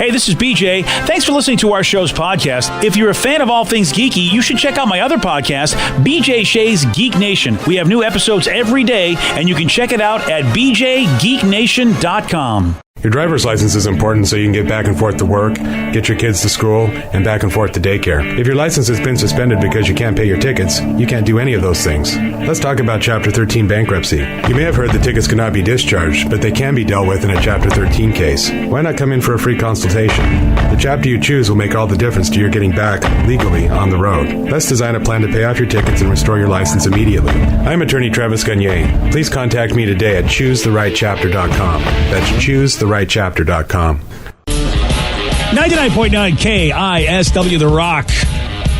Hey, this is BJ. Thanks for listening to our show's podcast. If you're a fan of all things geeky, you should check out my other podcast, BJ Shea's Geek Nation. We have new episodes every day, and you can check it out at bjgeeknation.com. Your driver's license is important so you can get back and forth to work, get your kids to school, and back and forth to daycare. If your license has been suspended because you can't pay your tickets, you can't do any of those things. Let's talk about Chapter 13 bankruptcy. You may have heard the tickets cannot be discharged, but they can be dealt with in a Chapter 13 case. Why not come in for a free consultation? The chapter you choose will make all the difference to your getting back, legally, on the road. Let's design a plan to pay off your tickets and restore your license immediately. I'm attorney Travis Gagne. Please contact me today at choosetherightchapter.com. That's choosetherightchapter.com. 99.9 KISW, The Rock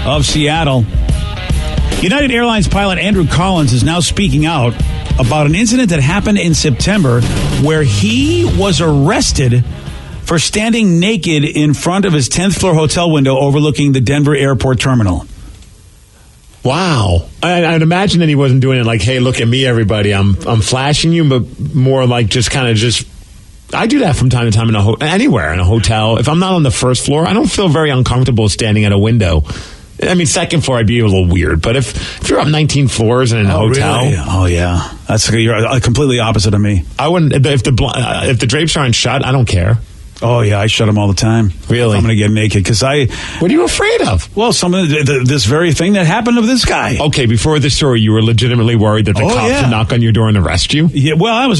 of Seattle. United Airlines pilot Andrew Collins is now speaking out about an incident that happened in September where he was arrested for standing naked in front of his 10th floor hotel window overlooking the Denver airport terminal. Wow. I'd imagine that he wasn't doing it like, hey, look at me, everybody. I'm flashing you, but more like just I do that from time to time anywhere in a hotel. If I'm not on the first floor, I don't feel very uncomfortable standing at a window. I mean, second floor, I'd be a little weird. But if you're up 19 floors in a hotel. Really? Oh, yeah. You're completely opposite of me. I wouldn't. If the drapes aren't shut, I don't care. Oh, yeah, I shut them all the time. Really? I'm going to get naked because What are you afraid of? Well, this very thing that happened to this guy. Okay, before the story, you were legitimately worried that the cops would knock on your door and arrest you? Yeah, well, I was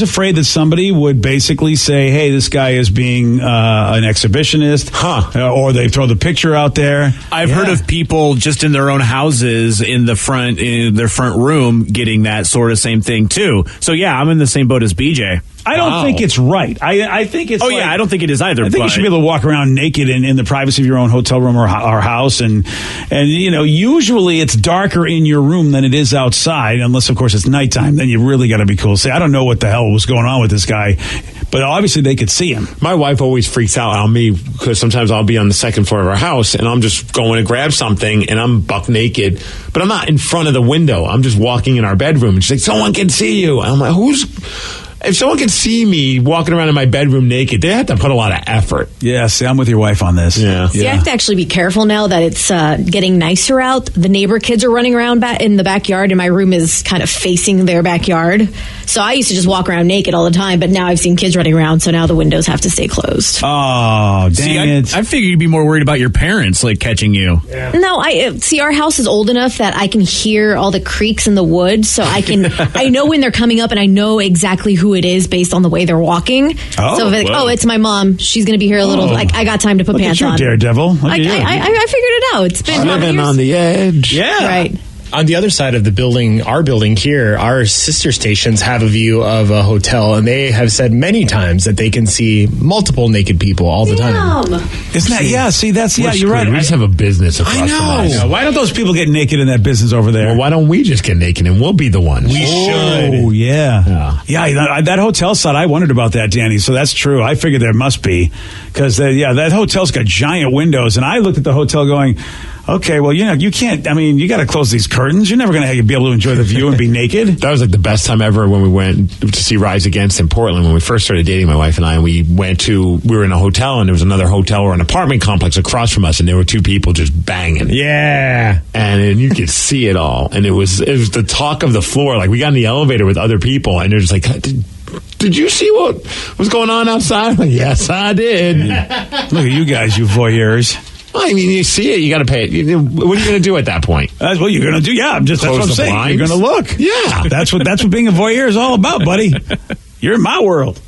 afraid that somebody would basically say, hey, this guy is being an exhibitionist. Or they throw the picture out there. I've heard of people just in their own houses in their front room getting that sort of same thing, too. So, yeah, I'm in the same boat as BJ. I don't think it's right. I think it's. I don't think it is either. I think you should be able to walk around naked in the privacy of your own hotel room or house, and usually it's darker in your room than it is outside, unless of course it's nighttime. Then you really got to be cool. Say, I don't know what the hell was going on with this guy, but obviously they could see him. My wife always freaks out on me because sometimes I'll be on the second floor of our house and I'm just going to grab something and I'm buck naked, but I'm not in front of the window. I'm just walking in our bedroom, and she's like, "Someone can see you." And I'm like, If someone could see me walking around in my bedroom naked, they have to put a lot of effort. Yeah, see, I'm with your wife on this. Yeah. See, I have to actually be careful now that it's getting nicer out. The neighbor kids are running around in the backyard, and my room is kind of facing their backyard. So I used to just walk around naked all the time, but now I've seen kids running around, so now the windows have to stay closed. Oh, dang it. I figured you'd be more worried about your parents, catching you. Yeah. No, our house is old enough that I can hear all the creaks in the wood, so I know when they're coming up, and I know exactly who it is based on the way they're walking. So it's my mom. She's going to be here a little. I got time to put pants on. Daredevil. I figured it out. It's been living on the edge. Yeah. Right. On the other side of the building, our building here, our sister stations have a view of a hotel, and they have said many times that they can see multiple naked people all the time. Isn't that? Yeah, see, you're right. We just have a business across from us. Yeah, why don't those people get naked in that business over there? Well, why don't we just get naked and we'll be the ones? We should. Oh, yeah. Yeah, that hotel side, I wondered about that, Danny, so that's true. I figured there must be, because, that hotel's got giant windows, and I looked at the hotel going, okay, well, you can't, you got to close these curtains. You're never going to be able to enjoy the view and be naked. That was the best time ever when we went to see Rise Against in Portland when we first started dating, my wife and I. And we were in a hotel, and there was another hotel or an apartment complex across from us, and there were two people just banging. Yeah. And you could see it all. And it was the talk of the floor. Like, we got in the elevator with other people, and they're just like, did you see what was going on outside? I'm like, yes, I did. Look at you guys, you voyeurs. You see it, you got to pay it. What are you going to do at that point? That's what you're going to do. Yeah, that's what I'm saying. Blinds? You're going to look. Yeah. That's what being a voyeur is all about, buddy. You're in my world.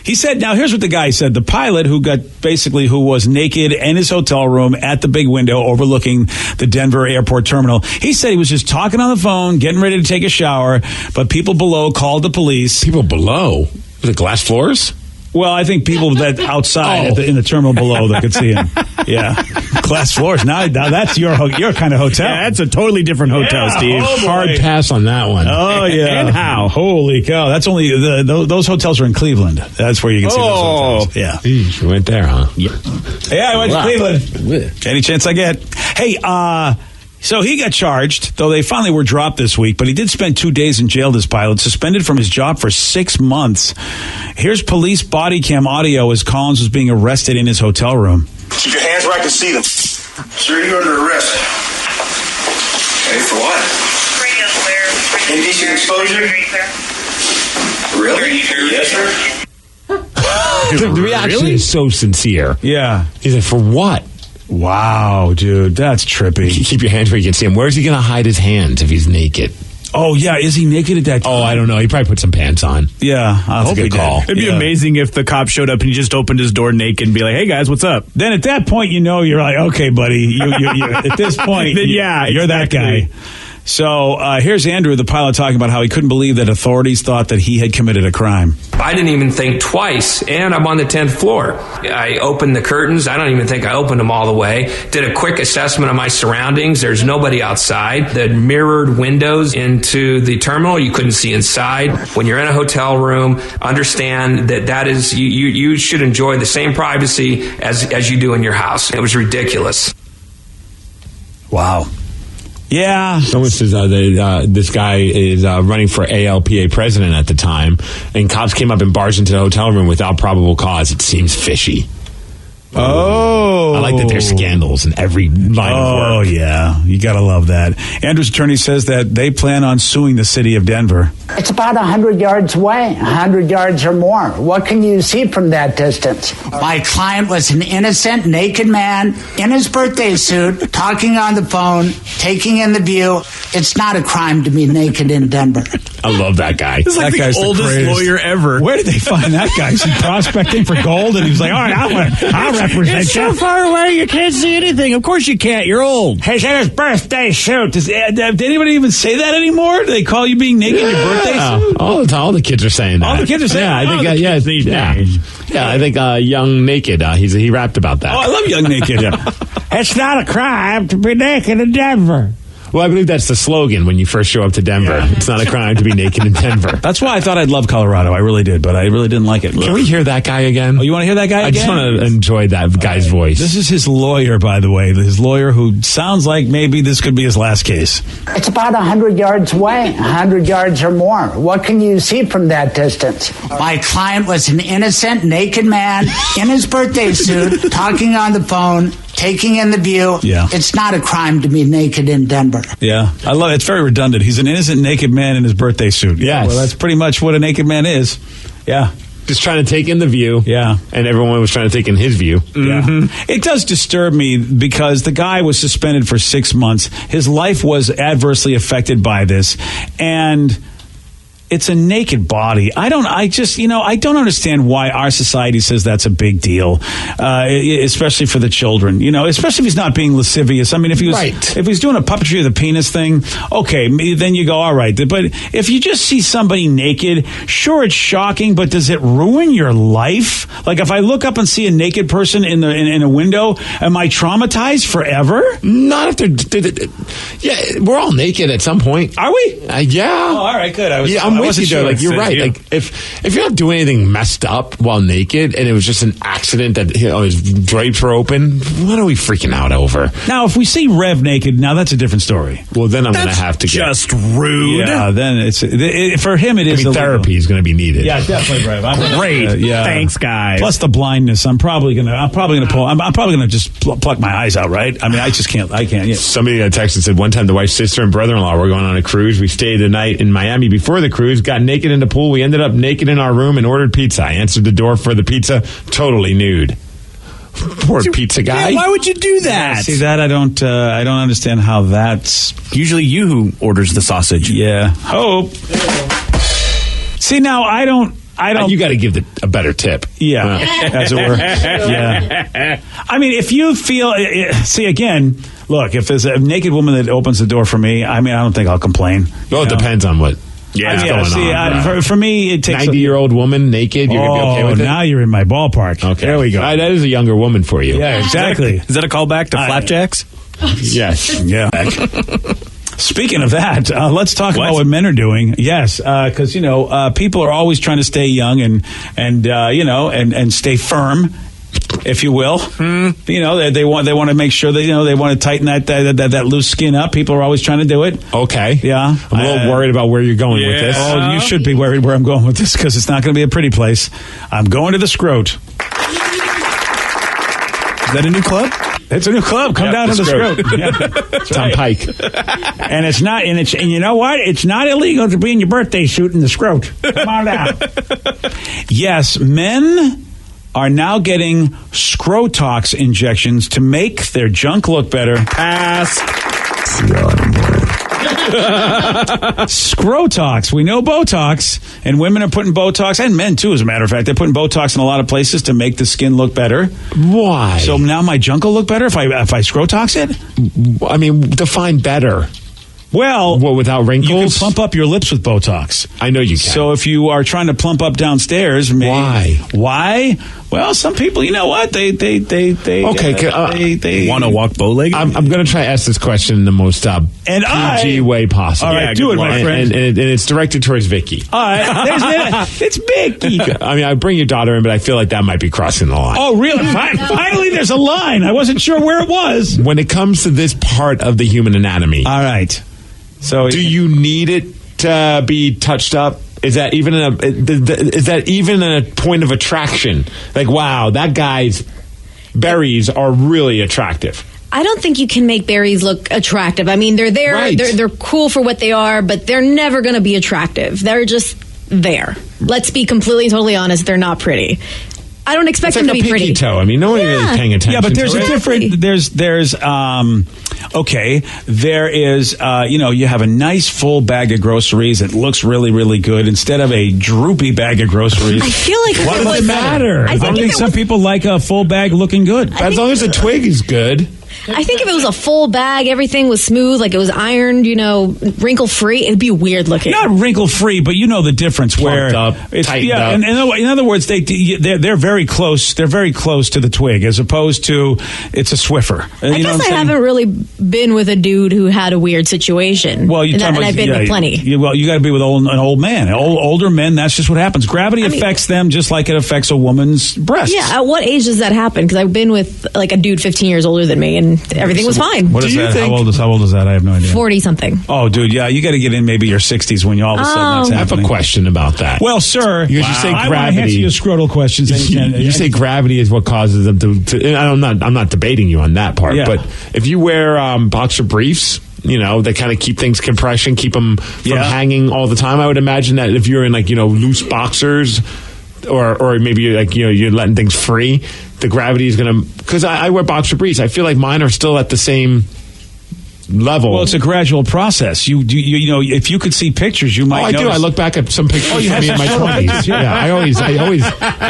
He said, now here's what the guy said. The pilot who was naked in his hotel room at the big window overlooking the Denver airport terminal. He said he was just talking on the phone, getting ready to take a shower, but people below called the police. People below? Was it glass floors? Well, I think people that outside in the terminal below that could see him. Yeah. Glass floors. Now that's your kind of hotel. Yeah, that's a totally different hotel, Steve. Hard pass on that one. Oh, yeah. And how? Holy cow. That's only those hotels are in Cleveland. That's where you can see those hotels. Yeah. You went there, huh? Yeah, I went to Cleveland. Any chance I get. Hey, So he got charged, though they finally were dropped this week, but he did spend 2 days in jail, this pilot, suspended from his job for 6 months. Here's police body cam audio as Collins was being arrested in his hotel room. Keep your hands where I can see them. Sir, you're under arrest. Okay, for what? Indecent exposure? Really? Yes, sir. The reaction is so sincere. Yeah. He's like, for what? Wow, dude, that's trippy. Keep your hands where you can see him. Where's he going to hide his hands if he's naked? Oh, yeah, is he naked at that time? Oh, I don't know. He probably put some pants on. Yeah, I hope a he good call. did. It'd be amazing if the cop showed up and he just opened his door naked and be like, "Hey guys, what's up?" Then at that point, you're like, okay, buddy. You at this point, Then, yeah, you're exactly. that guy. So here's Andrew, the pilot, talking about how he couldn't believe that authorities thought that he had committed a crime. I didn't even think twice, and I'm on the 10th floor. I opened the curtains. I don't even think I opened them all the way. Did a quick assessment of my surroundings. There's nobody outside. The mirrored windows into the terminal, you couldn't see inside. When you're in a hotel room, understand that is, you should enjoy the same privacy as you do in your house. It was ridiculous. Wow. Yeah. Someone says this guy is running for ALPA president at the time, and cops came up and barged into the hotel room without probable cause. It seems fishy. Oh. I like that there's scandals in every line of work. Oh, yeah. You got to love that. Andrew's attorney says that they plan on suing the city of Denver. It's about 100 yards away, 100 yards or more. What can you see from that distance? My client was an innocent, naked man in his birthday suit, talking on the phone, taking in the view. It's not a crime to be naked in Denver. I love that guy. This is like That guy's the the oldest greatest. lawyer ever. Where did they find that guy? Is he prospecting for gold? And he's like, all right, I'll represent It's so you. far away you can't see anything. Of course you can't. You're old. He's in his birthday suit. Did anybody even say that anymore? Do they call you being naked in your birthday suit? All the kids are saying that. All the kids are saying yeah, I that? think, Oh, the yeah, kids these yeah. days. Yeah, I think Young Naked, he rapped about that. Oh, I love Young Naked. It's not a crime to be naked in Denver. Well, I believe that's the slogan when you first show up to Denver. Yeah. It's not a crime to be naked in Denver. That's why I thought I'd love Colorado. I really did, but I really didn't like it. Can we hear that guy again? Oh, you want to hear that guy I again? just want to enjoy that guy's voice. This is his lawyer, by the way. His lawyer who sounds like maybe this could be his last case. It's about 100 yards away, 100 yards or more. What can you see from that distance? My client was an innocent, naked man in his birthday suit, talking on the phone, taking in the view. Yeah. It's not a crime to be naked in Denver. Yeah, I love it. It's very redundant. He's an innocent naked man in his birthday suit. Yes. Well, that's pretty much what a naked man is. Yeah. just trying to take in the view. Yeah. And everyone was trying to take in his view. Yeah. It does disturb me because the guy was suspended for 6 months. His life was adversely affected by this. And it's a naked body. I don't understand why our society says that's a big deal, especially for the children. Especially if he's not being lascivious. I mean, if he was doing a puppetry of the penis thing, okay, then you go, all right. But if you just see somebody naked, sure, it's shocking, but does it ruin your life? Like if I look up and see a naked person in a window, am I traumatized forever? Not if they're. Yeah, we're all naked at some point. Are we? Yeah. Oh, all right, good. I'm with you, sure. though. Like, you're right. You. Like, if you're not doing anything messed up while naked, and it was just an accident that his drapes were open, what are we freaking out over? Now, if we see Rev naked, now that's a different story. Well, then I'm going to have to get just rude. Yeah, then for him it is. Therapy is going to be needed. Yeah, definitely, Rev. Great. Yeah. Thanks, guys. Plus the blindness, I'm probably gonna just pluck my eyes out. Right? I mean, I just can't. I can't. Yeah. Somebody got a text and said one time the wife's sister and brother-in-law were going on a cruise. We stayed the night in Miami before the cruise, got naked in the pool. We ended up naked in our room and ordered pizza. I answered the door for the pizza, totally nude. Poor pizza guy. Yeah, why would you do that? See that? I don't understand how that's usually you who orders the sausage. Yeah. Hope. See, now I don't. You got to give a better tip. Yeah, as it were. Yeah. I mean, if you feel, see, again, look, if there's a naked woman that opens the door for me, I mean, I don't think I'll complain. Well, it depends on what. Yeah, going see, on. For me, it takes 90-year-old woman naked. You're gonna be okay with it. Now you're in my ballpark. Okay, there we go. That is a younger woman for you. Yeah, exactly. Is that a callback to Flapjacks? Yes. Yeah. Speaking of that, let's talk about what men are doing. Yes, because people are always trying to stay young and stay firm. if you will. You know, they want to make sure that they want to tighten that loose skin up. People are always trying to do it. Okay, yeah. I'm a little worried about where you're going with this. Oh, you should be worried where I'm going with this because it's not going to be a pretty place. I'm going to the Scrote. Is that a new club? It's a new club. Come down to the Scrote. Yeah, it's on Pike. And it's not. And you know what? It's not illegal to be in your birthday suit in the Scrote. Come on down. Yes, men are now getting Scrotox injections to make their junk look better. Pass. Scrotox. We know Botox, and women are putting Botox, and men too, as a matter of fact. They're putting Botox in a lot of places to make the skin look better. Why? So now my junk will look better if I Scrotox it? I mean, define better. Well, without wrinkles? You can plump up your lips with Botox. I know you can. So if you are trying to plump up downstairs, why? Well, some people, you know what? They want to walk bow-legged? I'm going to try to ask this question in the most PG way possible. All right, do it, my friend. And it's directed towards Vicky. All right, it's Vicky. I mean, I bring your daughter in, but I feel like that might be crossing the line. Oh, really? Finally, there's a line. I wasn't sure where it was. When it comes to this part of the human anatomy. All right. So, do you need it to be touched up? Is that even a point of attraction? Like, wow, that guy's berries are really attractive. I don't think you can make berries look attractive. I mean, they're there. Right. They're cool for what they are, but they're never going to be attractive. They're just there. Let's be completely, totally honest. They're not pretty. I don't expect them to be pretty. Toe. I mean, no one really paying attention. Yeah, but there's to a different. There is. You have a nice full bag of groceries. It looks really, really good instead of a droopy bag of groceries. I feel like what does it matter? I think some people like a full bag looking good. As long as the twig is good. I think if it was a full bag, everything was smooth, like it was ironed, wrinkle free, it'd be weird looking. Not wrinkle free, but you know the difference. Plumped up, tightened up. And in other words, they're very close. They're very close to the twig, as opposed to it's a Swiffer. I guess I haven't really been with a dude who had a weird situation. Well, and I've been with plenty. You got to be with an old man. Older men. That's just what happens. Gravity affects them just like it affects a woman's breasts. Yeah. At what age does that happen? Because I've been with like a dude 15 years older than me, and everything was fine. What is that? How old is that? I have no idea. 40-something. Oh, dude, yeah, you got to get in maybe your 60s when you all of a sudden that's happening. I have a question about that. Well, sir, you say gravity. I want to answer your scrotal questions. You say gravity is what causes them to I'm not debating you on that part, but if you wear boxer briefs, they kind of keep things compression, keep them from hanging all the time. I would imagine that if you're in loose boxers, or maybe you're letting things free, the gravity is going to, because I wear boxer briefs. I feel like mine are still at the same level. Well, it's a gradual process. You if you could see pictures, you might. I do. I look back at some pictures of me in my 20s. Yeah, I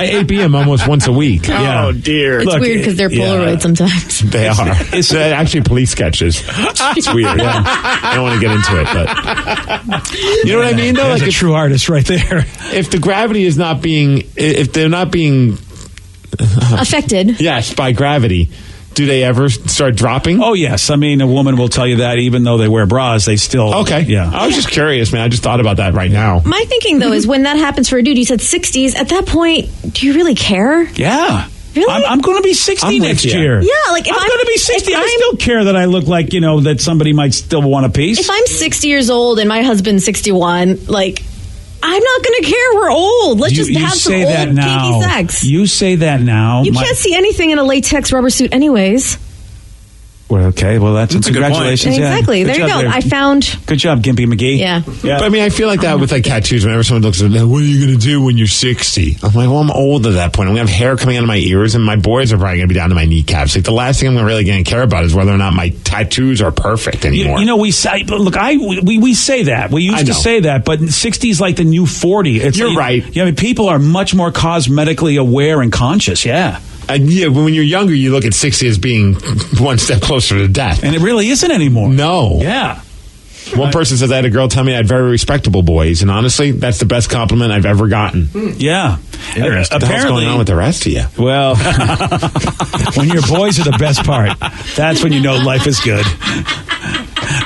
ABM almost once a week. Yeah. Oh dear. It's weird because they're Polaroid sometimes. They are. It's actually police sketches. It's weird. Yeah. I don't want to get into it, but you know what I mean, though. Like a true artist, right there. If the gravity is not being, if they're not being affected, yes, by gravity. Do they ever start dropping? Oh, yes. I mean, a woman will tell you that even though they wear bras, they still... Okay. Yeah. I was just curious, man. I just thought about that right now. My thinking, though, is when that happens for a dude, you said 60s. At that point, do you really care? Yeah. Really? I'm going to be 60 next year. Yeah, like if I'm going to be 60. I still care that I look like, that somebody might still want a piece. If I'm 60 years old and my husband's 61, like... I'm not going to care. We're old. Let's just have some old kinky sex. You say that now. You can't see anything in a latex rubber suit anyways. Well, okay. Well, that's congratulations. Yeah. Exactly. There you go. I found. Good job, Gimpy McGee. Yeah. But I mean, I feel like that with tattoos. Whenever someone looks at me, what are you going to do when you're 60? I'm like, well, I'm old at that point. I'm going to have hair coming out of my ears, and my boys are probably going to be down to my kneecaps. Like the last thing I'm really going to care about is whether or not my tattoos are perfect anymore. We say, look, we say that. We used to say that, but 60 is like the new 40. You're right. Yeah, I mean, people are much more cosmetically aware and conscious. Yeah. When you're younger, you look at 60 as being one step closer to death. And it really isn't anymore. No. Yeah. One person says I had a girl tell me I had very respectable boys, and honestly, that's the best compliment I've ever gotten. Yeah. What the hell's going on with the rest of you? Well, when your boys are the best part, that's when you know life is good.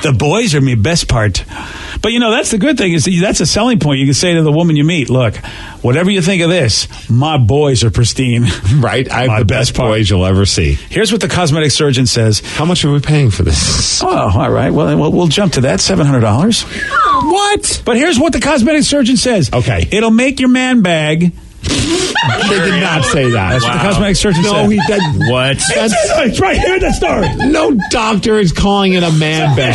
The boys are my best part. But, that's the good thing is that's a selling point. You can say to the woman you meet, look, whatever you think of this, my boys are pristine. Right? I have the best boys you'll ever see. Here's what the cosmetic surgeon says. How much are we paying for this? Oh, all right. Well, we'll jump to that. $700. What? But here's what the cosmetic surgeon says. Okay. It'll make your man bag. They did not say that. That's what the cosmetic surgeon said. No, he didn't. What? It's right here in the story. No doctor is calling it a man bag.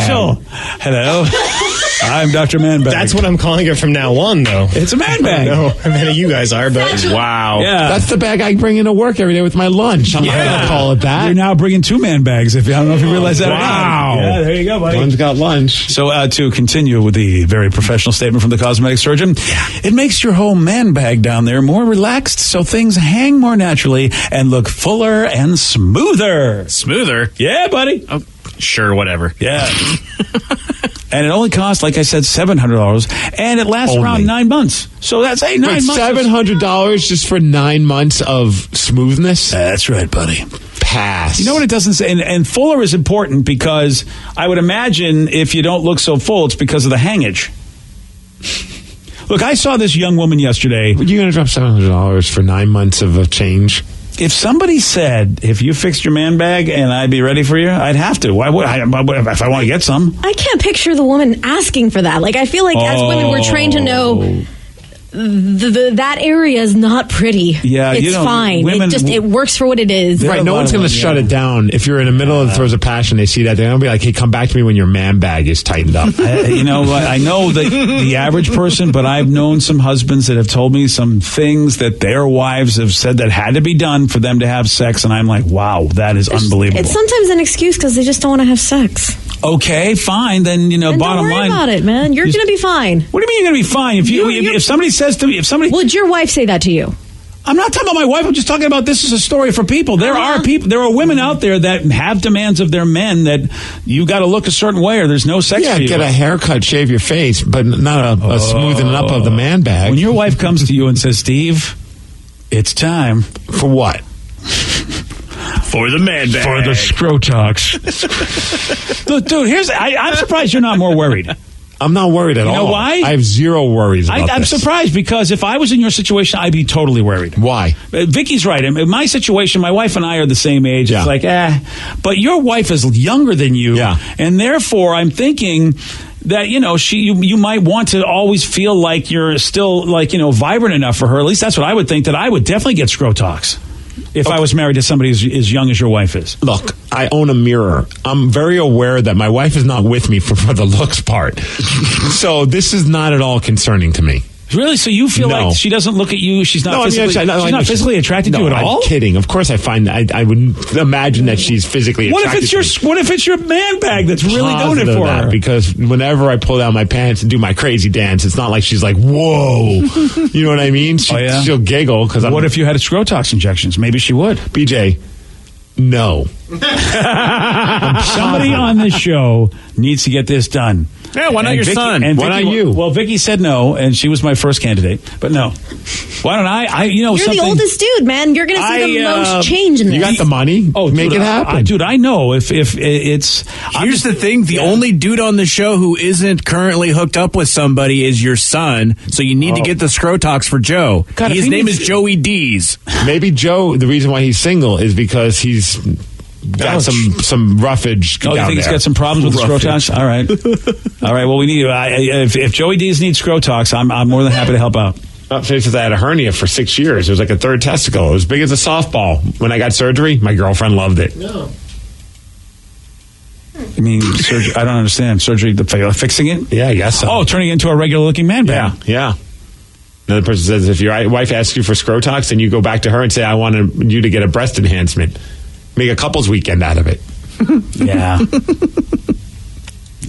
Hello. I'm Dr. Man Bag. That's what I'm calling it from now on, though. It's a man bag. No, how many of you guys are, but Wow. Yeah. That's the bag I bring into work every day with my lunch. I'm not going to call it that. You're now bringing 2 man bags. I don't know if you realize that. Wow. Or not. Yeah, there you go, buddy. One's got lunch. So to continue with the very professional statement from the cosmetic surgeon, it makes your whole man bag down there more relaxed so things hang more naturally and look fuller and smoother. Smoother? Yeah, buddy. Oh, sure, whatever. Yeah. And it only costs, like I said, $700, and it lasts around 9 months. So that's 9 months. $700 just for 9 months of smoothness? That's right, buddy. Pass. You know what it doesn't say? And fuller is important because I would imagine if you don't look so full, it's because of the hangage. Look, I saw this young woman yesterday. You're going to drop $700 for 9 months of a change? If somebody said, if you fixed your man bag and I'd be ready for you, I'd have to. Why would I, if I want to get some? I can't picture the woman asking for that. Like, I feel like as women, we're trained to know that area is not pretty. Yeah, it's fine. It works for what it is. Right, no one's going to shut it down. If you're in the middle of the throes of passion, they see that, they're going to be like, hey, come back to me when your man bag is tightened up. You know what? I know the average person, but I've known some husbands that have told me some things that their wives have said that had to be done for them to have sex, and I'm like, wow, that is unbelievable. It's sometimes an excuse because they just don't want to have sex. Okay, fine. Then, bottom don't worry line. about it, man. You're going to be fine. What do you mean you're going to be fine? If somebody says to me, would your wife say that to you? I'm not talking about my wife. I'm just talking about this is a story for people. There are people. There are women out there that have demands of their men that you got to look a certain way or there's no sex for you. Get a haircut, shave your face, but not a smoothing up of the man bag. When your wife comes to you and says, Steve, it's time. For what? For the man bag. For the Scrotox. Dude, I'm surprised you're not more worried. I'm not worried at all. You know why? I have zero worries about I'm this. surprised because if I was in your situation, I'd be totally worried. Why? Vicky's right. In my situation, my wife and I are the same age. Yeah. It's like, But your wife is younger than you. Yeah. And therefore, I'm thinking that, you might want to always feel like you're still, vibrant enough for her. At least that's what I would think, that I would definitely get Scrotox. If I was married to somebody as young as your wife is. Look, I own a mirror. I'm very aware that my wife is not with me for the looks part. So this is not at all concerning to me. Really? So you feel like she doesn't look at you? She's not physically attracted to you at all? I'm kidding. Of course, I find I would imagine that she's physically attracted to me. What if it's your man bag that's really doing it for her? Because whenever I pull down my pants and do my crazy dance, it's not like she's like, whoa. You know what I mean? She'll giggle. What if you had Scrotox injections? Maybe she would. BJ, no. Somebody on this show needs to get this done. Yeah, why not your son? And why not you? Well, Vicky said no, and she was my first candidate. But no. Why don't I You're the oldest dude, man. You're going to see the most change in this. You got the money? Oh, make it happen. Dude, I know. If it's... Here's the thing. The only dude on the show who isn't currently hooked up with somebody is your son. So you need to get the Scrotox for Joe. God, his name is Joey D's. Maybe Joe, the reason why he's single is because he's... got some roughage. Oh, you think he's got some problems with the Scrotox? All right. All right. Well, we need if Joey D's needs Scrotox, I'm more than happy to help out. I had a hernia for 6 years. It was like a third testicle. It was big as a softball. When I got surgery, my girlfriend loved it. No. I mean, surgery? I don't understand. Surgery, fixing it? Yeah, I guess so. Oh, turning it into a regular-looking man bag. Yeah. Another person says if your wife asks you for Scrotox and you go back to her and say, I want you to get a breast enhancement, make a couple's weekend out of it. Yeah.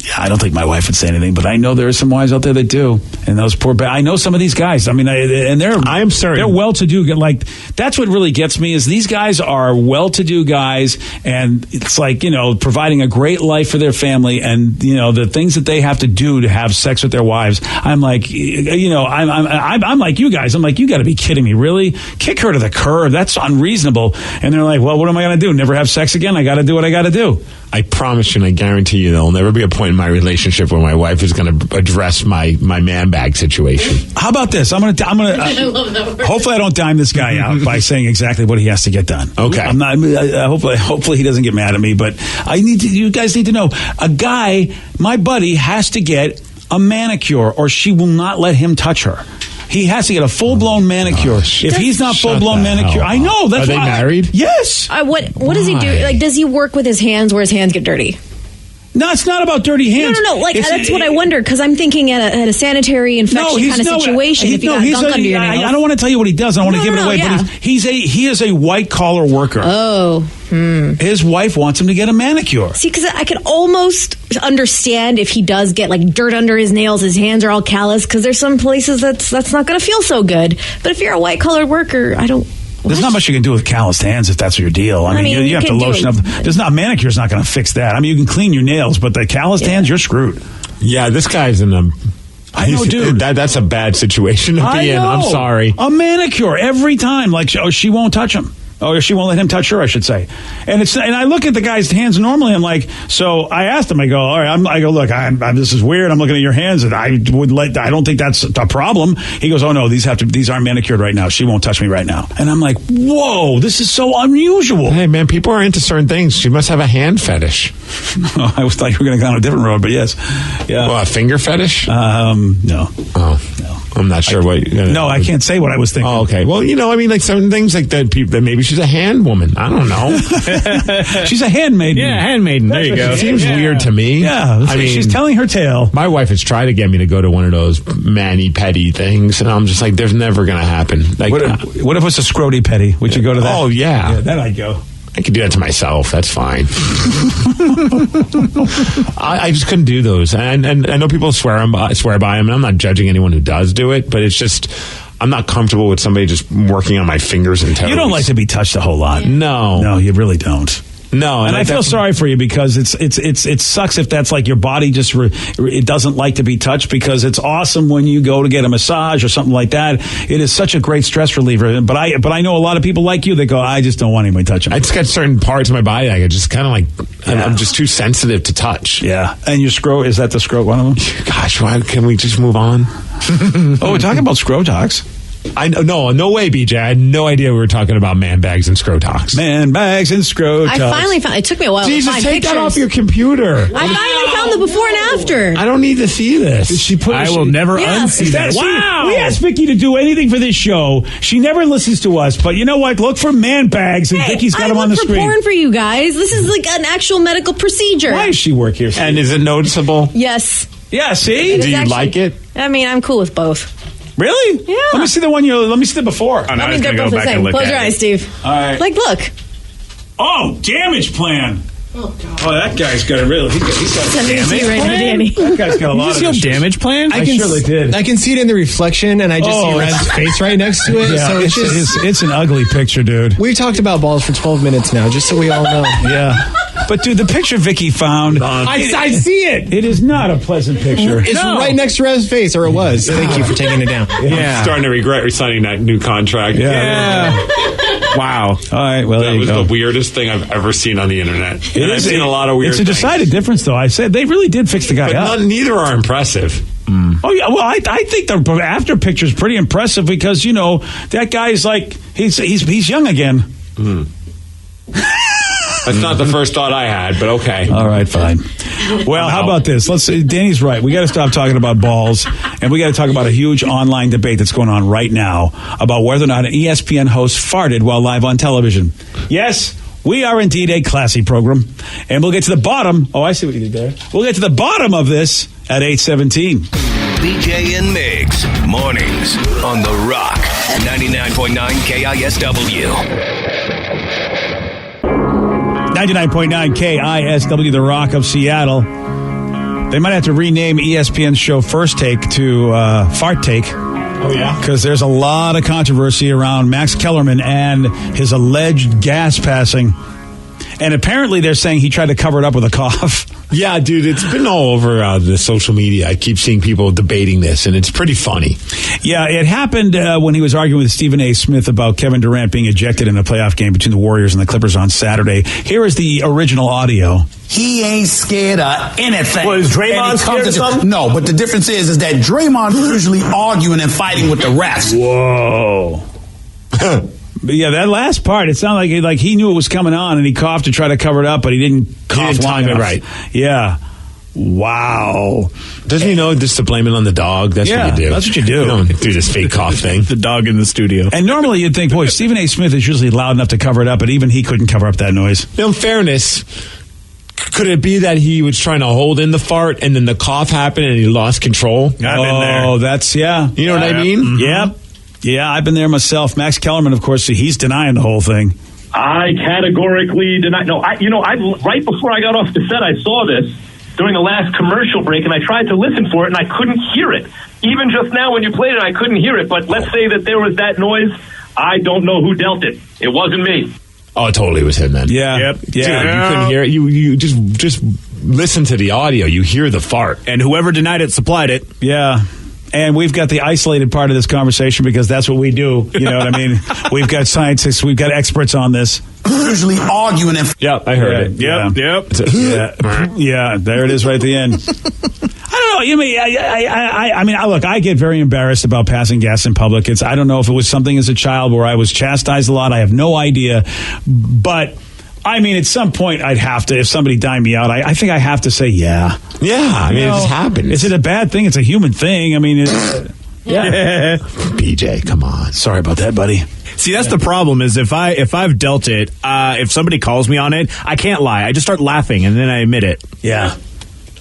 Yeah, I don't think my wife would say anything, but I know there are some wives out there that do. And those poor, I know some of these guys. I mean, I'm certain they're well-to-do. Like, that's what really gets me is these guys are well-to-do guys, and it's like, providing a great life for their family, and the things that they have to do to have sex with their wives. I'm like, I'm like you guys. I'm like, you got to be kidding me, really? Kick her to the curb. That's unreasonable. And they're like, well, what am I going to do? Never have sex again? I got to do what I got to do. I promise you and I guarantee you there'll never be a point in in my relationship where my wife is going to address my man bag situation. How about this? I'm gonna. I love that word. Hopefully, I don't dime this guy out by saying exactly what he has to get done. Okay. I'm not. Hopefully, he doesn't get mad at me. But you guys need to know. A guy, my buddy, has to get a manicure, or she will not let him touch her. He has to get a full-blown manicure. If he's not full-blown manicure, I know. That's Are they married? Yes. What does he do? Like, does he work with his hands where his hands get dirty? No, it's not about dirty hands. No. Like, that's what I wondered, because I'm thinking at a sanitary infection kind of situation. If you got gunk under your nails. I don't want to tell you what he does. I don't want to give it away. Yeah. But he is a white-collar worker. Oh. His wife wants him to get a manicure. See, because I could almost understand if he does get, like, dirt under his nails, his hands are all callous, because there's some places that's not going to feel so good. But if you're a white-collar worker, I don't... There's not much you can do with calloused hands if that's your deal. I mean, you have to lotion up. Manicure's not going to fix that. I mean, you can clean your nails, but the calloused hands, you're screwed. Yeah, this guy's in a... I know, dude. That's a bad situation to be in. I'm sorry. A manicure every time. Like, she won't touch him. Or she won't let him touch her, I should say. And I look at the guy's hands normally. I'm like, so I asked him. I go, all right. I go, look, this is weird. I'm looking at your hands, and I don't think that's a problem. He goes, oh no, these aren't manicured right now. She won't touch me right now. And I'm like, whoa, this is so unusual. Hey man, people are into certain things. She must have a hand fetish. I was thought you were going to go on a different road, but yes, yeah. Well, a finger fetish? No. Oh no. I'm not sure No, I can't say what I was thinking. Oh, okay. Well, like certain things like that. Maybe she's a hand woman. I don't know. She's a handmaiden. Yeah, handmaiden. There you go. It seems weird to me. Yeah, I mean, she's telling her tale. My wife has tried to get me to go to one of those mani-pedi things, and I'm just like, there's never going to happen. Like, what if it's a scroty petty? Would you go to that? Oh, yeah. Then I'd go. I could do that to myself. That's fine. I just couldn't do those. And I know people swear by them, and I'm not judging anyone who does do it, but it's just... I'm not comfortable with somebody just working on my fingers and toes. You don't like to be touched a whole lot. No, you really don't. No, and I feel sorry for you because it sucks if that's like your body just it doesn't like to be touched, because it's awesome when you go to get a massage or something like that. It is such a great stress reliever. But I know a lot of people like you that go, I just don't want anybody touching me. I just got certain parts of my body I just kind of like I'm just too sensitive to touch. Yeah, and your scro, is that the scro one of them? Gosh, why can we just move on? We're talking about scrotox. No way, BJ. I had no idea we were talking about man bags and scrotox. Man bags and scrotox. I finally found. It took me a while. Jesus, to find take pictures. that off your computer. I finally found the before and after. I don't need to see this. I will never unsee that. Wow. We asked Vicky to do anything for this show. She never listens to us. But you know what? Look for man bags, and Vicky's got them on the screen. I look for porn for you guys. This is like an actual medical procedure. Why does she work here? And is it noticeable? Yes. Yeah. See? Do you like it? I mean, I'm cool with both. Really? Yeah. Let me see the one let me see the before. Oh, no, I was going to go back and look Close at your it. eyes, Steve. All right. Like, look. Oh, damage plan. Oh, God. Oh, that guy's got a real. He's got Send a it to damage you right now, plan. Danny. That guy's got a lot of Is this issues. your damage plan? I surely did. I can see it in the reflection, and I just see Red's face right next to it. Yeah, so it's an ugly picture, dude. We've talked about balls for 12 minutes now, just so we all know. Yeah. But, dude, the picture Vicky found... I see it. It is not a pleasant picture. It's right next to Red's face, or it was. Thank you for taking it down. Yeah. I'm starting to regret signing that new contract. Yeah. Wow. All right, well, that was the weirdest thing I've ever seen on the internet. I've seen a lot of weird things. It's a decided difference, though. I said they really did fix the guy up. But neither are impressive. Oh, yeah. Well, I think the after picture is pretty impressive because, that guy's like, he's young again. That's not the first thought I had, but okay. All right, fine. Well, how about this? Danny's right. We got to stop talking about balls, and we got to talk about a huge online debate that's going on right now about whether or not an ESPN host farted while live on television. Yes, we are indeed a classy program, and we'll get to the bottom. Oh, I see what you did there. We'll get to the bottom of this at 8:17. BJ and Migs, mornings on The Rock, 99.9 KISW. 99.9 KISW, The Rock of Seattle. They might have to rename ESPN's show First Take to Fart Take. Oh, yeah? Because there's a lot of controversy around Max Kellerman and his alleged gas passing. And apparently they're saying he tried to cover it up with a cough. Yeah, dude, it's been all over the social media. I keep seeing people debating this, and it's pretty funny. Yeah, it happened when he was arguing with Stephen A. Smith about Kevin Durant being ejected in a playoff game between the Warriors and the Clippers on Saturday. Here is the original audio. He ain't scared of anything. Well, is Draymond scared of something? No, but the difference is that Draymond is usually arguing and fighting with the refs. Whoa. But yeah, that last part, it sounded like he knew it was coming on, and he coughed to try to cover it up, but he didn't cough long enough. Right. Yeah. Wow. Doesn't he know just to blame it on the dog? That's what you do. That's what you do. You don't do this fake cough thing. The dog in the studio. And normally you'd think, boy, Stephen A. Smith is usually loud enough to cover it up, but even he couldn't cover up that noise. In fairness, could it be that he was trying to hold in the fart and then the cough happened and he lost control? I've been there. Oh, that's, yeah. You know what I mean? Mm-hmm. Yep. Yeah, I've been there myself. Max Kellerman, of course, he's denying the whole thing. I categorically deny. No, right before I got off the set, I saw this during the last commercial break, and I tried to listen for it, and I couldn't hear it. Even just now when you played it, I couldn't hear it. But let's say that there was that noise. I don't know who dealt it. It wasn't me. Oh, it totally was him then. Yeah. Yep. Yeah. Dude, you couldn't hear it. You just listen to the audio. You hear the fart. And whoever denied it supplied it. Yeah. And we've got the isolated part of this conversation because that's what we do. You know what I mean? We've got scientists. We've got experts on this. Usually arguing. Yep, I heard it. Yep. Yeah, there it is right at the end. I don't know. You mean, I mean, look, I get very embarrassed about passing gas in public. I don't know if it was something as a child where I was chastised a lot. I have no idea. But I mean, at some point, I'd have to, if somebody dined me out, I think I have to say, yeah. Yeah, I mean, it just happens. Is it a bad thing? It's a human thing. I mean, yeah. BJ, come on. Sorry about that, buddy. See, that's the problem is if I've dealt it, if somebody calls me on it, I can't lie. I just start laughing, and then I admit it. Yeah.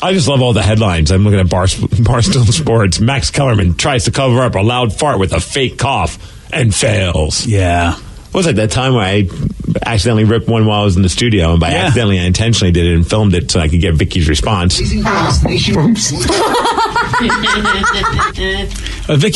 I just love all the headlines. I'm looking at Barstool Sports. Max Kellerman tries to cover up a loud fart with a fake cough and fails. Yeah. What was it, that time where I accidentally ripped one while I was in the studio, and by accidentally I intentionally did it and filmed it so I could get Vicky's response. Vicky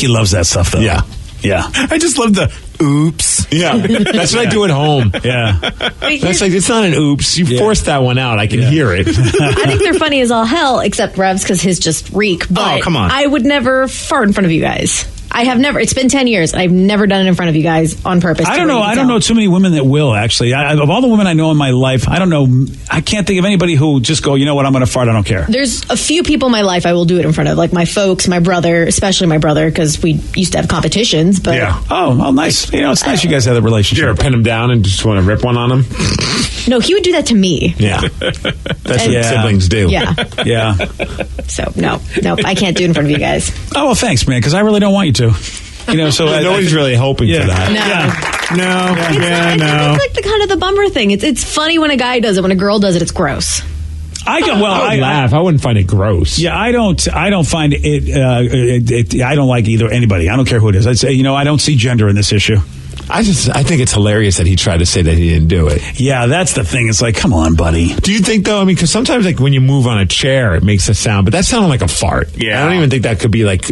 loves that stuff, though. Yeah. Yeah. I just love the oops. Yeah. That's what I do at home. Yeah. That's like, it's not an oops. You forced that one out. I can hear it. I think they're funny as all hell, except Rev's because his just reek. But come on. I would never fart in front of you guys. I have never. It's been 10 years. I've never done it in front of you guys on purpose. I don't know. I don't know too many women that will, actually. Of all the women I know in my life, I don't know. I can't think of anybody who just go, you know what, I'm going to fart. I don't care. There's a few people in my life I will do it in front of, like my folks, my brother, especially my brother, because we used to have competitions. But yeah. Oh, well, nice. You know, it's nice you guys have that relationship. You ever pin him down and just want to rip one on him? No, he would do that to me. Yeah. That's what siblings do. Yeah. Yeah. So, no, I can't do it in front of you guys. Oh, well, thanks, man, because I really don't want you to. You know, so nobody's really hoping for that. No. It's like the kind of the bummer thing. It's funny when a guy does it. When a girl does it, it's gross. I would laugh. I wouldn't find it gross. Yeah, I don't find it. I don't like either anybody. I don't care who it is. I'd say, you know, I don't see gender in this issue. I think it's hilarious that he tried to say that he didn't do it. Yeah, that's the thing. It's like, come on, buddy. Do you think, though? I mean, because sometimes, like, when you move on a chair, it makes a sound, but that sounded like a fart. Yeah. I don't even think that could be like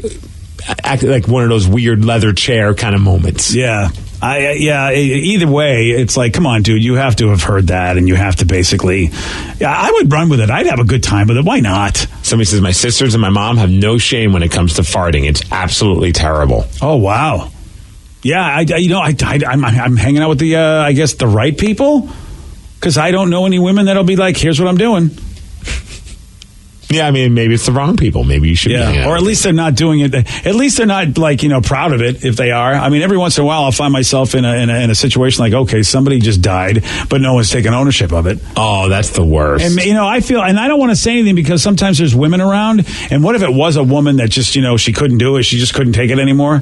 one of those weird leather chair kind of moments. Yeah. Either way, it's like, come on, dude, you have to have heard that, and you have to basically, I would run with it. I'd have a good time with it. Why not? Somebody says, my sisters and my mom have no shame when it comes to farting. It's absolutely terrible. Oh, wow. Yeah, I'm hanging out with the, I guess, the right people, because I don't know any women that'll be like, here's what I'm doing. Yeah, I mean, maybe it's the wrong people. Maybe you should be. Or at least they're not doing it. At least they're not, like, you know, proud of it, if they are. I mean, every once in a while I'll find myself in a situation like, okay, somebody just died, but no one's taking ownership of it. Oh, that's the worst. And, you know, I feel, and I don't want to say anything because sometimes there's women around, and what if it was a woman that just, you know, she couldn't do it, she just couldn't take it anymore?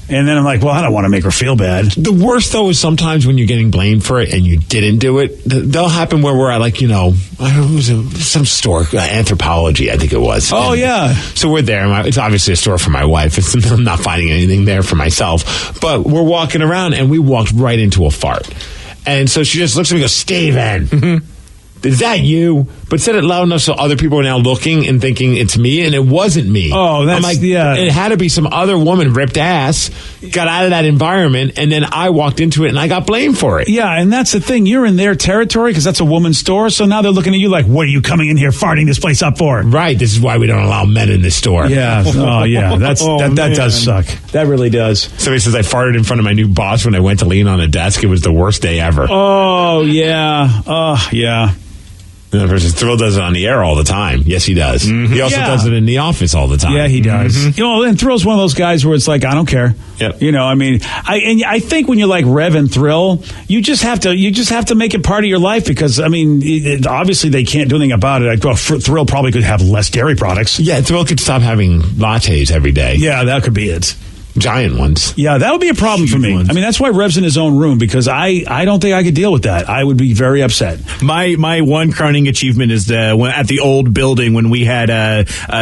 And then I'm like, well, I don't want to make her feel bad. The worst, though, is sometimes when you're getting blamed for it and you didn't do it, they'll happen where we're at, like, you know, it was some store, Anthropology, I think it was. Oh, yeah. So we're there. It's obviously a store for my wife. I'm not finding anything there for myself. But we're walking around, and we walked right into a fart. And so she just looks at me and goes, Steven. is that you? But said it loud enough so other people are now looking and thinking it's me, and it wasn't me. Oh, that's, I'm like, it had to be some other woman ripped ass, got out of that environment, and then I walked into it and I got blamed for it. Yeah, and that's the thing. You're in their territory because that's a woman's store, so now they're looking at you like, what are you coming in here farting this place up for? Right, this is why we don't allow men in this store. Yeah, oh yeah, that does suck. That really does. Somebody says I farted in front of my new boss when I went to lean on a desk. It was the worst day ever. Oh, yeah. Oh, yeah. And the person, Thrill does it on the air all the time. Yes, he does. Mm-hmm. He also does it in the office all the time. Yeah, he does. Mm-hmm. You know, and Thrill's one of those guys where it's like, I don't care. Yep. You know, I mean, I think when you're like Rev and Thrill, you just have to make it part of your life because, I mean, obviously they can't do anything about it. Well, Thrill probably could have less dairy products. Yeah, Thrill could stop having lattes every day. Yeah, that could be it. Giant ones. Yeah, that would be a problem for me. I mean, that's why Rev's in his own room because I don't think I could deal with that. I would be very upset. My one crowning achievement is at the old building when we had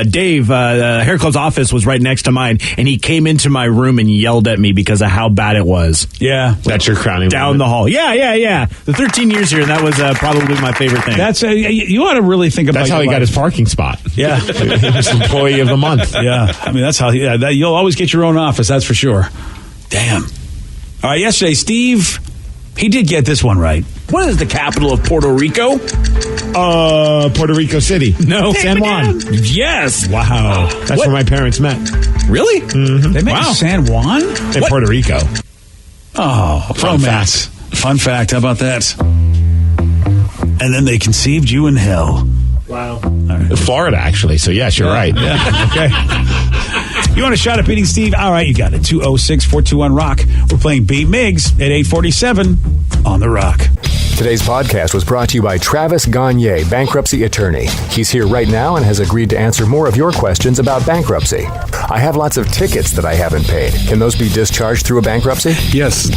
Dave, Hair Club's office was right next to mine, and he came into my room and yelled at me because of how bad it was. Yeah. That's your crowning down moment. the hall. Yeah. The 13 years here, that was probably my favorite thing. That's you ought to really think about That's how he got his parking spot. Yeah. He was employee of the month. Yeah. I mean, that's how you'll always get your own office. That's for sure. Damn. All right, yesterday, Steve, he did get this one right. What is the capital of Puerto Rico? Puerto Rico City. No, San Juan. Yes. Wow. That's where my parents met. Really? Mm-hmm. They met in San Juan? In Puerto Rico. Oh, Fun fact. Fun fact. How about that? And then they conceived you in hell. Wow. Right. Florida, actually. So, yes, you're right. Yeah. Okay. You want a shot at beating Steve? All right, you got it. 206-421-ROCK. We're playing Beat Miggs at 847 on The Rock. Today's podcast was brought to you by Travis Gagne, bankruptcy attorney. He's here right now and has agreed to answer more of your questions about bankruptcy. I have lots of tickets that I haven't paid. Can those be discharged through a bankruptcy? Yes,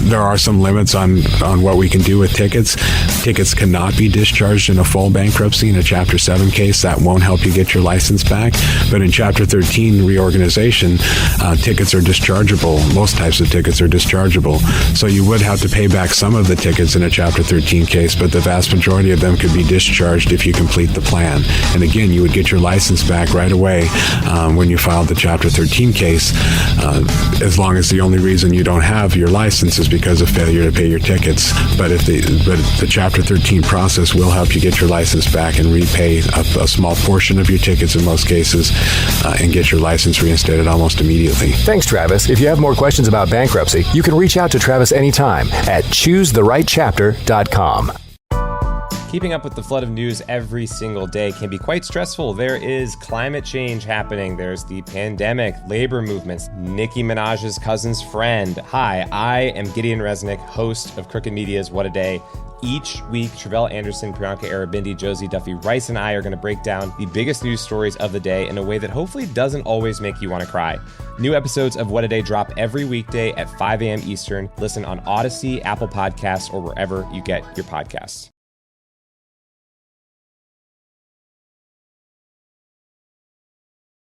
there are some limits on what we can do with tickets. Tickets cannot be discharged in a full bankruptcy. In a Chapter 7 case, that won't help you get your license back. But in Chapter 13 reorganization, tickets are dischargeable. Most types of tickets are dischargeable. So you would have to pay back some of the tickets in a Chapter 13 case, but the vast majority of them could be discharged if you complete the plan. And again, you would get your license back right away when you filed the Chapter 13 case, as long as the only reason you don't have your license is because of failure to pay your tickets. But the Chapter 13 process will help you get your license back and repay a small portion of your tickets in most cases and get your license reinstated almost immediately. Thanks, Travis. If you have more questions about bankruptcy, you can reach out to Travis anytime at choosetherightchapter.com. Keeping up with the flood of news every single day can be quite stressful. There is climate change happening. There's the pandemic, labor movements, Nicki Minaj's cousin's friend. Hi, I am Gideon Resnick, host of Crooked Media's What a Day. Each week, Travelle Anderson, Priyanka Arabindi, Josie Duffy Rice, and I are going to break down the biggest news stories of the day in a way that hopefully doesn't always make you want to cry. New episodes of What a Day drop every weekday at 5 a.m. Eastern. Listen on Odyssey, Apple Podcasts, or wherever you get your podcasts.